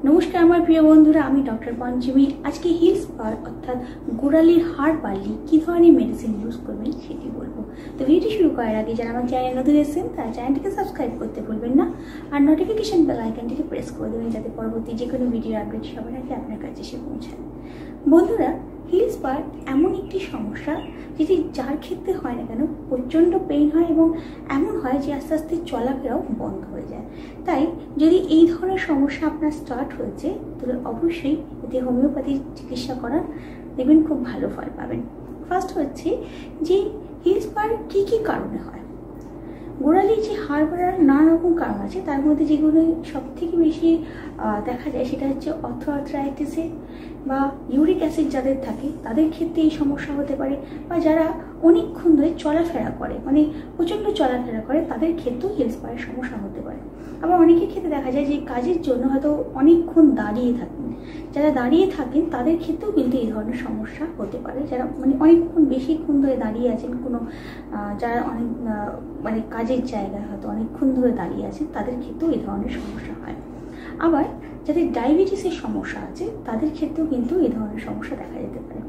নমস্কার আমার প্রিয় বন্ধুরা, আমি ডক্টর পঞ্চমী। আজকে হিল স্পার অর্থাৎ গোড়ালির হাড় বাড়লে কী ধরনের মেডিসিন ইউজ করবেন সেটি বলবো। তো ভিডিও শুরু করার আগে যারা আমার চ্যানেল নতুন এসেছেন তারা চ্যানেলটিকে সাবস্ক্রাইব করতে ভুলবেন না, আর নোটিফিকেশন বেল আইকনটিকে প্রেস করে দেবেন যাতে পরবর্তী যে কোনো ভিডিও আপডেট সবার আগে আপনার কাছে এসে পৌঁছায়। বন্ধুরা, হিল স্পার এমন একটি সমস্যা যেটি যার ক্ষেত্রে হয় না কেন প্রচণ্ড পেইন হয় এবং এমন হয় যে আস্তে আস্তে চলাফেরাও বন্ধ হয়ে যায়। তাই যদি এই ধরনের সমস্যা আপনার স্টার্ট হয়েছে তাহলে অবশ্যই এতে হোমিওপ্যাথির চিকিৎসা করার দেখবেন খুব ভালো ফল পাবেন। ফার্স্ট হচ্ছে যে হিল স্পার কী কী কারণে হয়। গোড়ালির যে হাড় বাড়ার নানা রকম কারণ আছে, তার মধ্যে যেগুলো সব থেকে বেশি দেখা যায় সেটা হচ্ছে অর্থোআর্থ্রাইটিসে বা ইউরিক অ্যাসিড যাদের থাকে তাদের ক্ষেত্রে এই সমস্যা হতে পারে, বা যারা অনেকক্ষণ ধরে চলাফেরা করে মানে প্রচণ্ড চলাফেরা করে তাদের ক্ষেত্রেও হিল স্পারের সমস্যা হতে পারে। আবার অনেকের ক্ষেত্রে দেখা যায় যে কাজের জন্য হয়তো অনেকক্ষণ দাঁড়িয়ে থাকেন, যারা দাঁড়িয়ে থাকেন তাদের ক্ষেত্রেও কিন্তু এই ধরনের সমস্যা হতে পারে। যারা মানে অনেকক্ষণ বেশিক্ষণ ধরে দাঁড়িয়ে আছেন কোনো যারা অনেক মানে কাজের জায়গায় হয়তো অনেকক্ষণ ধরে দাঁড়িয়ে আছেন তাদের ক্ষেত্রেও এই ধরনের সমস্যা হয়। আবার যাদের ডায়াবেটিসের সমস্যা আছে তাদের ক্ষেত্রেও কিন্তু এই ধরনের সমস্যা দেখা যেতে পারে।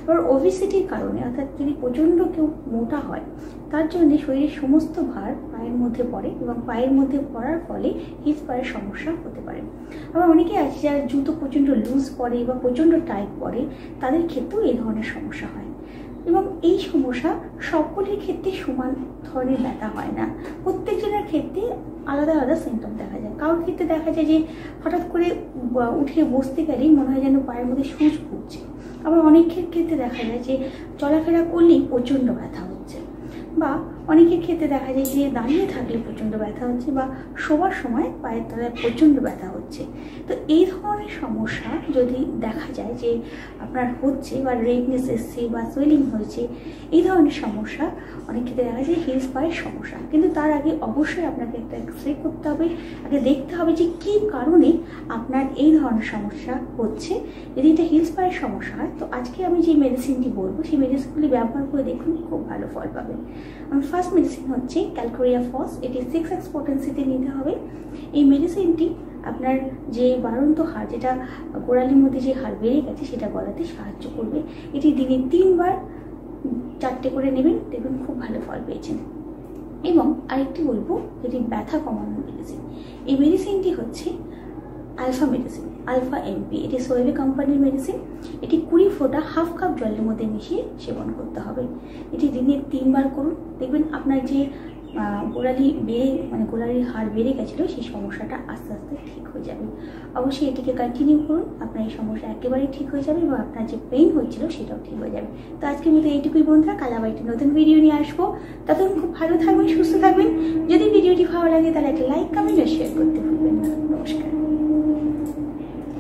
আবার ওবেসিটির কারণে অর্থাৎ যদি প্রচণ্ড কেউ মোটা হয় তার জন্য শরীরের সমস্ত ভার পায়ের মধ্যে পড়ে এবং পায়ের মধ্যে পড়ার ফলে হিল স্পারের সমস্যা হতে পারে। আবার অনেকে আছে যারা জুতো প্রচণ্ড লুজ পরে বা প্রচণ্ড টাইট পরে তাদের ক্ষেত্রেও এই ধরনের সমস্যা হয়। এবং এই সমস্যা সকলের ক্ষেত্রে সমান ধরনের ব্যথা হয় না, প্রত্যেকজনের ক্ষেত্রে আলাদা আলাদা সিমটম দেখা যায়। কারোর ক্ষেত্রে দেখা যায় যে হঠাৎ করে উঠে বসতে গেলেই মনে হয় যেন পায়ের মধ্যে সূচ ঘুরছে। আবার অনেকের ক্ষেত্রে দেখা যায় যে চলাফেরা করলেই প্রচণ্ড ব্যথা হচ্ছে, বা অনেকের ক্ষেত্রে দেখা যায় যে দাঁড়িয়ে থাকলে প্রচণ্ড ব্যথা হচ্ছে, বা শোবার সময় পায়ের তলায় প্রচণ্ড ব্যথা হচ্ছে। তো এই ধরনের সমস্যা যদি দেখা যায় যে আপনার হচ্ছে বা রেডনেস এসছে বা সোয়েলিং হয়েছে, এই ধরনের সমস্যা অনেক ক্ষেত্রে দেখা যায় হিল স্পারের সমস্যা। কিন্তু তার আগে অবশ্যই আপনাকে একটা এক্সরে করতে হবে, আগে দেখতে হবে যে কী কারণে আপনার এই ধরনের সমস্যা হচ্ছে। যদি এটা হিল স্পারের সমস্যা হয় তো আজকে আমি যে মেডিসিনটি বলবো সেই মেডিসিনগুলি ব্যবহার করে দেখুন, খুব ভালো ফল পাবেন। ফার্স্ট মেডিসিন হচ্ছে ক্যালকোরিয়া ফস, এটি 6x পোটেন্সিতে নিতে হবে। এই মেডিসিনটি আপনার যে বাড়ন্ত হাড়, যেটা গোড়ালির মধ্যে যে হাড় বেড়ে গেছে সেটা গলাতে সাহায্য করবে। এটি দিনে 3 বার 4টে করে নেবেন, দেখবেন খুব ভালো ফল পেয়েছেন। এবং আরেকটি বলবো যেটি ব্যথা কমানোর মেডিসিন। এই মেডিসিনটি হচ্ছে আলফা মেডিসিন, আলফা এমপি। এটি সোয়েবে কোম্পানির মেডিসিন। এটি 20 ফোঁটা হাফ কাপ জলের মধ্যে মিশিয়ে সেবন করতে হবে। এটি দিনে 3 বার করুন, দেখবেন আপনার যে গোড়ালি বেড়ে মানে গোড়ালির হাড় বেড়ে গেছিলো সেই সমস্যাটা আস্তে আস্তে ঠিক হয়ে যাবে। অবশ্যই এটিকে কন্টিনিউ করুন, আপনার এই সমস্যা একেবারেই ঠিক হয়ে যাবে এবং আপনার যে পেইন হচ্ছিল সেটাও ঠিক হয়ে যাবে। তো আজকের মতো এইটুকুই বন্ধুরা, কাল আবার একটি নতুন ভিডিও নিয়ে আসবো। ততক্ষণ খুব ভালো থাকবেন, সুস্থ থাকবেন। যদি ভিডিওটি ভালো লাগে তাহলে একটা লাইক, কমেন্ট আর শেয়ার করতে ভুলবেন না। নমস্কার।